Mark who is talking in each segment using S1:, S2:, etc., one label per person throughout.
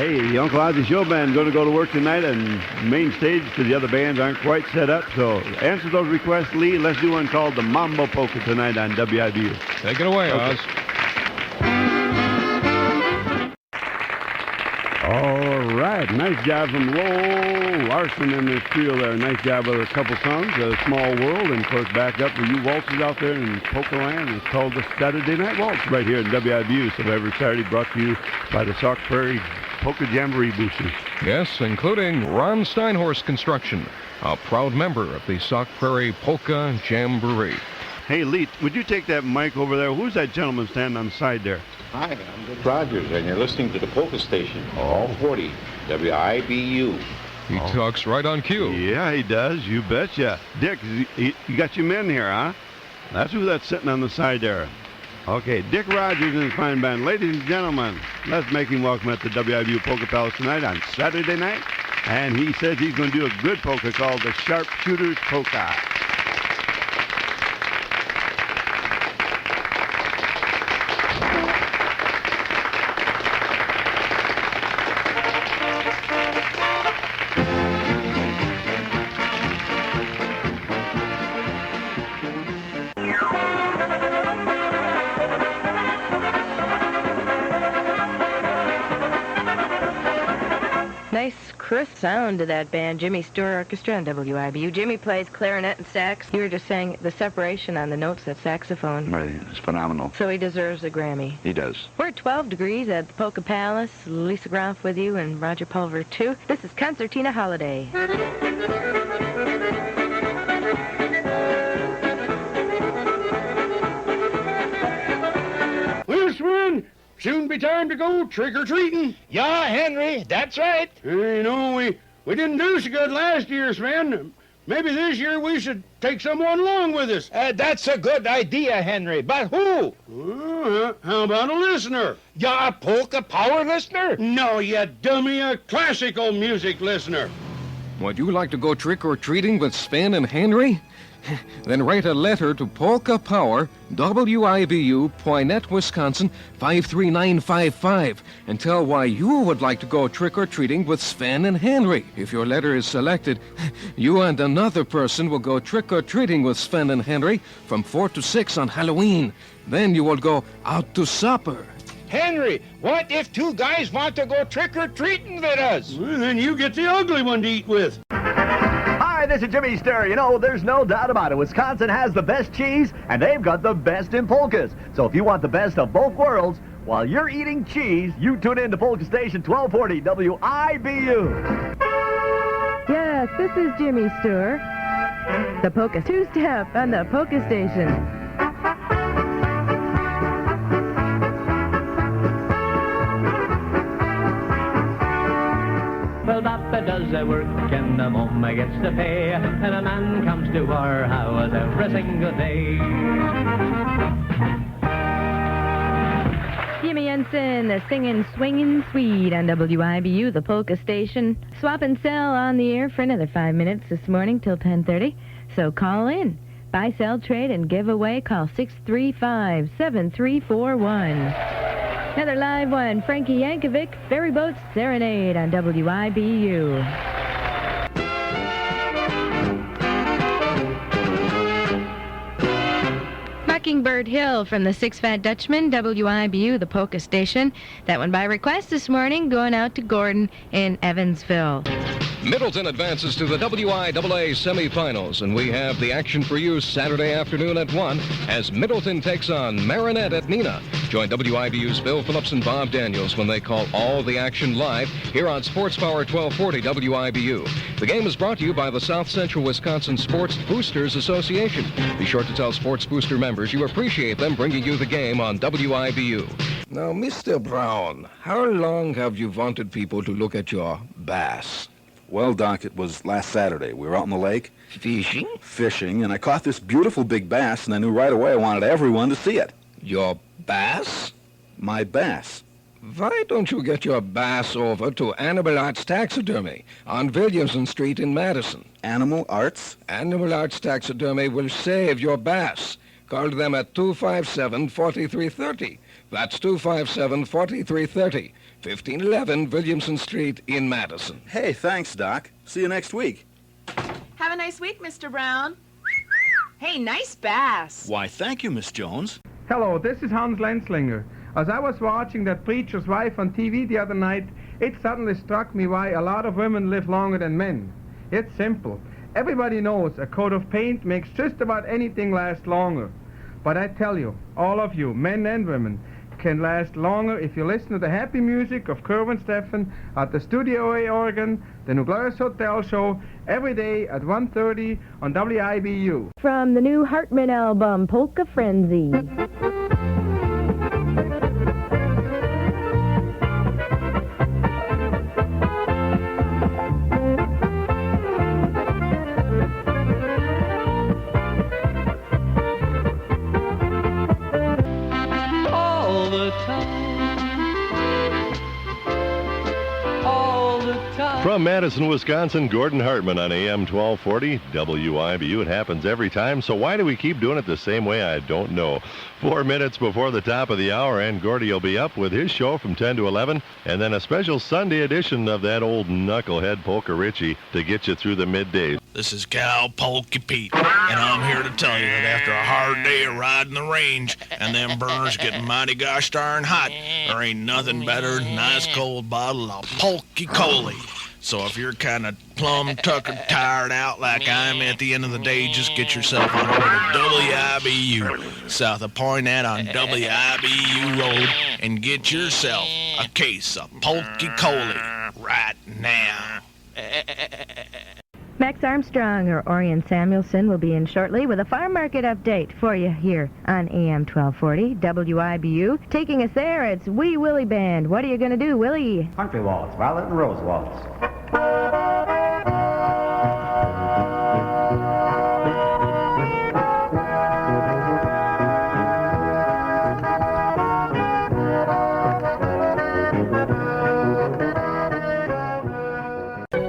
S1: Hey, the Uncle Ozzie Show Band going to go to work tonight and main stage because the other bands aren't quite set up. So answer those requests, Lee. Let's do one called the Mambo Polka tonight on WIBU.
S2: Take it away, Oz.
S1: All right. Nice job from Lowell Larson and his trio there. Nice job with a couple songs, A Small World, and, of course, back up for you waltzes out there in Polka Land. It's called the Saturday Night Waltz right here in WIBU. So every Saturday brought to you by the Sauk Prairie Polka Jamboree boosters.
S2: Yes, including Ron Steinhorst Construction, a proud member of the Sauk Prairie Polka Jamboree.
S1: Hey, Lee, would you take that mic over there? Who's that gentleman standing on the side there?
S3: Hi, I'm Dick Rogers, and you're listening to the Polka Station, all 40, WIBU.
S2: He talks right on cue.
S1: Yeah, he does. You betcha. Dick, you got your men here, huh? That's who that's sitting on the side there. Okay, Dick Rogers and his fine band. Ladies and gentlemen, let's make him welcome at the WIBU Polka Palace tonight on Saturday night. And he says he's going to do a good polka called the Sharpshooter's Polka.
S4: Nice, crisp sound to that band, Jimmy Stewart Orchestra and WIBU. Jimmy plays clarinet and sax. You were just saying the separation on the notes, that saxophone.
S5: Right, it's phenomenal.
S4: So he deserves a Grammy.
S5: He does.
S4: We're at 12 degrees at the Polka Palace. Lisa Groff with you and Roger Pulver, too. This is Concertina Holiday.
S6: Well, Swan, soon be time to go trick-or-treating.
S7: Yeah, Henry, that's right.
S6: You know, we didn't do so good last year, Sven. Maybe this year we should take someone along with us.
S7: That's a good idea, Henry. But who?
S6: How about a listener?
S7: Yeah, a polka power listener?
S6: No, you dummy, a classical music listener.
S2: Would you like to go trick-or-treating with Sven and Henry? Then write a letter to Polka Power, WIBU, Poynette, Wisconsin, 53955, and tell why you would like to go trick-or-treating with Sven and Henry. If your letter is selected, you and another person will go trick-or-treating with Sven and Henry from 4 to 6 on Halloween. Then you will go out to supper.
S7: Henry, what if two guys want to go trick-or-treating with us?
S6: Well, then you get the ugly one to eat with.
S8: Hi, this is Jimmy Sturr. You know, there's no doubt about it. Wisconsin has the best cheese, and they've got the best in polkas. So if you want the best of both worlds, while you're eating cheese, you tune in to Polka Station 1240 WIBU.
S4: Yes, this is Jimmy Stewart. The Polka two-step on the Polka Station.
S9: Well, Papa does the work and the mama gets the pay, and a man comes to our house every single day.
S4: Jimmy Jensen, the singing, swinging Swede on WIBU, the Polka Station. Swap and sell on the air for another 5 minutes this morning till 10:30. So call in. Buy, sell, trade, and give away. Call 635-7341. Another live one, Frankie Yankovic, Ferry Boat Serenade on WIBU. Mockingbird Hill from the Six Fat Dutchman, WIBU, the Polka Station. That one by request this morning, going out to Gordon in Evansville.
S2: Middleton advances to the WIAA semifinals, and we have the action for you Saturday afternoon at 1 as Middleton takes on Marinette at Neenah. Join WIBU's Bill Phillips and Bob Daniels when they call all the action live here on Sports Power 1240 WIBU. The game is brought to you by the South Central Wisconsin Sports Boosters Association. Be sure to tell Sports Booster members you appreciate them bringing you the game on WIBU.
S10: Now, Mr. Brown, how long have you wanted people to look at your bass?
S5: Well, Doc, it was last Saturday. We were out in the lake.
S10: Fishing?
S5: Fishing, and I caught this beautiful big bass, and I knew right away I wanted everyone to see it.
S10: Your bass?
S5: My bass.
S10: Why don't you get your bass over to Animal Arts Taxidermy on Williamson Street in Madison?
S5: Animal Arts?
S10: Animal Arts Taxidermy will save your bass. Call them at 257-4330. That's 257-4330. 1511 Williamson Street in Madison.
S5: Hey, thanks, Doc. See you next week.
S11: Have a nice week, Mr. Brown. Hey, nice bass.
S5: Why, thank you, Miss Jones.
S12: Hello, this is Hans Lenzlinger. As I was watching that preacher's wife on TV the other night, it suddenly struck me why a lot of women live longer than men. It's simple. Everybody knows a coat of paint makes just about anything last longer. But I tell you, all of you, men and women, can last longer if you listen to the happy music of Kerwin Steffen at the Studio A organ, the New Glarus Hotel show, every day at 1:30 on WIBU.
S4: From the new Hartman album, Polka Frenzy.
S13: From Madison, Wisconsin, Gordon Hartman on AM 1240 WIBU. It happens every time, so why do we keep doing it the same way? I don't know. 4 minutes before the top of the hour, and Gordy will be up with his show from 10 to 11, and then a special Sunday edition of that old knucklehead Polka Richie to get you through the middays.
S14: This is Cal Polka Pete, and I'm here to tell you that after a hard day of riding the range and them burners getting mighty gosh darn hot, there ain't nothing better than a nice cold bottle of Polky Coley. So if you're kind of plumb tuckered, tired out like I'm at the end of the day, just get yourself on over to WIBU, south of Poynette on WIBU Road, and get yourself a case of Polky Coley right now.
S4: Max Armstrong or Orion Samuelson will be in shortly with a farm market update for you here on AM 1240 WIBU. Taking us there, it's Wee Willie Band. What are you going to do, Willie?
S15: Country waltz, Violet and Rose waltz.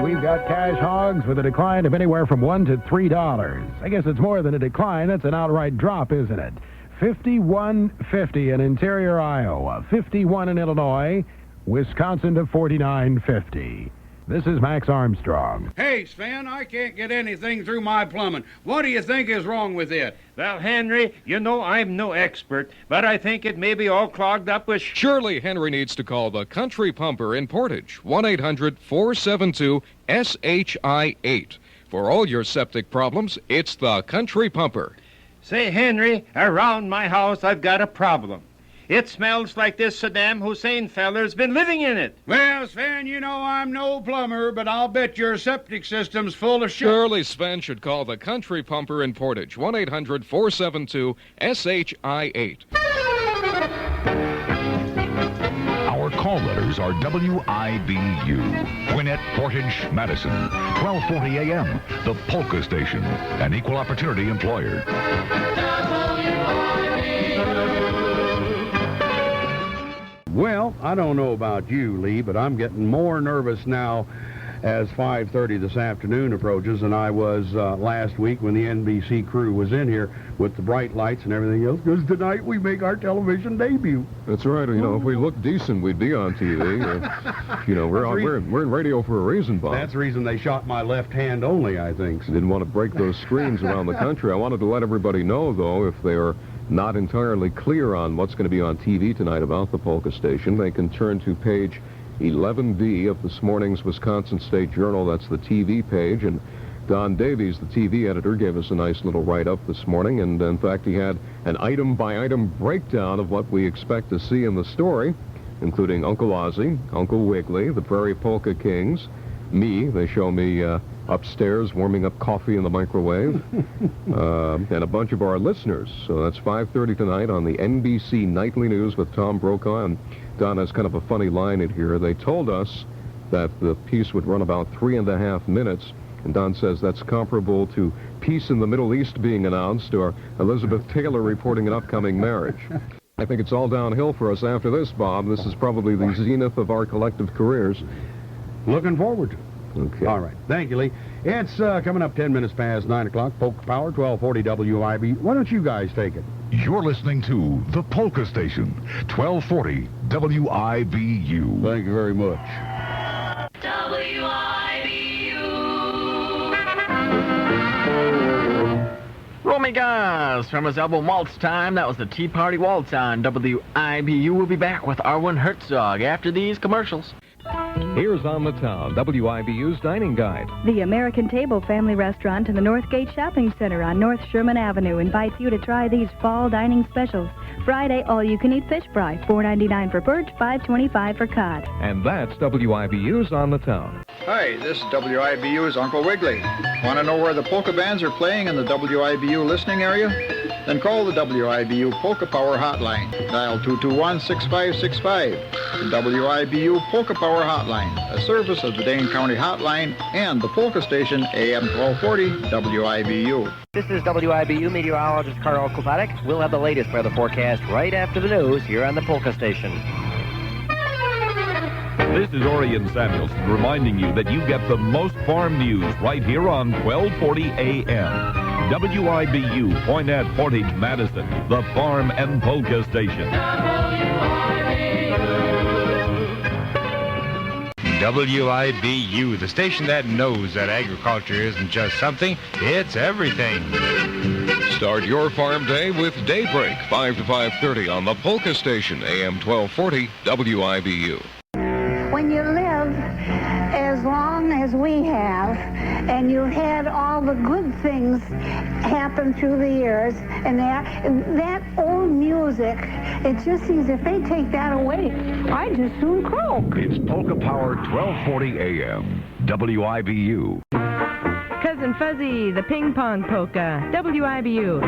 S16: We've got cash hogs with a decline of anywhere from $1 to $3. I guess it's more than a decline. That's an outright drop, isn't it? 51.50 in interior Iowa, 51 in Illinois, Wisconsin to 49.50. This is Max Armstrong.
S6: Hey, Sven, I can't get anything through my plumbing. What do you think is wrong with it?
S7: Well, Henry, you know I'm no expert, but I think it may be all clogged up with...
S2: Surely Henry needs to call the Country Pumper in Portage, 1-800-472-SHI-8. For all your septic problems, it's the Country Pumper.
S7: Say, Henry, around my house I've got a problem. It smells like this Saddam Hussein feller's been living in it.
S6: Well, Sven, you know I'm no plumber, but I'll bet your septic system's full of shit.
S2: Surely Sven should call the Country Pumper in Portage, 1-800-472-SHI-8.
S17: Our call letters are WIBU. Poynette, Portage, Madison. 1240 AM, the Polka Station, an equal opportunity employer.
S1: Well, I don't know about you, Lee, but I'm getting more nervous now as 5:30 this afternoon approaches than I was last week when the NBC crew was in here with the bright lights and everything else, because tonight we make our television debut.
S18: That's right. You know, if we looked decent, we'd be on TV. You know, we're in radio for a reason, Bob.
S1: That's the reason they shot my left hand only, I think.
S18: Didn't want to break those screens around the country. I wanted to let everybody know, though, if they're not entirely clear on what's going to be on TV tonight about the Polka Station, they can turn to page 11B of this morning's Wisconsin State Journal. That's the TV page, and Don Davies, the TV editor, gave us a nice little write-up this morning, and in fact he had an item-by-item breakdown of what we expect to see in the story, including Uncle Ozzie, Uncle Wiggly, the Prairie Polka Kings, me. They show me upstairs warming up coffee in the microwave, and a bunch of our listeners. So that's 5:30 tonight on the NBC Nightly News with Tom Brokaw. And Don has kind of a funny line in here. They told us that the piece would run about 3.5 minutes, and Don says that's comparable to peace in the Middle East being announced or Elizabeth Taylor reporting an upcoming marriage. I think it's all downhill for us after this, Bob. This is probably the zenith of our collective careers.
S1: Looking forward to it.
S18: Okay.
S19: All right. Thank you, Lee. It's coming up 10 minutes past 9 o'clock. Polka Power, 1240 WIB. Why don't you guys take it?
S17: You're listening to the Polka Station, 1240 WIBU.
S19: Thank you very much.
S20: Romy guys, from his album Waltz Time, that was the Tea Party Waltz on WIBU. We'll be back with Arwen Herzog after these commercials.
S2: Here's On the Town, WIBU's Dining Guide.
S21: The American Table Family Restaurant in the Northgate Shopping Center on North Sherman Avenue invites you to try these fall dining specials. Friday, all-you-can-eat fish fry, $4.99 for perch, $5.25 for cod.
S2: And that's WIBU's On the Town.
S22: Hi, this is WIBU's Uncle Wiggly. Want to know where the polka bands are playing in the WIBU listening area? Then call the WIBU Polka Power Hotline. Dial 221-6565. The WIBU Polka Power Hotline, a service of the Dane County Hotline and the Polka Station, AM 1240 WIBU.
S23: This is WIBU meteorologist Carl Klopatic. We'll have the latest weather forecast right after the news here on the Polka Station.
S24: This is Orion Samuelson reminding you that you get the most farm news right here on 1240 AM. WIBU, Poynette, Portage, Madison, the Farm and Polka Station.
S25: WIBU, the station that knows that agriculture isn't just something, it's everything.
S2: Start your farm day with Daybreak, 5 to 5:30 on the Polka Station, AM 1240 WIBU.
S26: When you live as long as we have, and you've had all the good things happen through the years, and that old music, it just seems if they take that away, I'd just soon croak.
S17: It's Polka Power, 1240 AM, WIBU.
S4: Cousin Fuzzy, the ping pong polka, WIBU.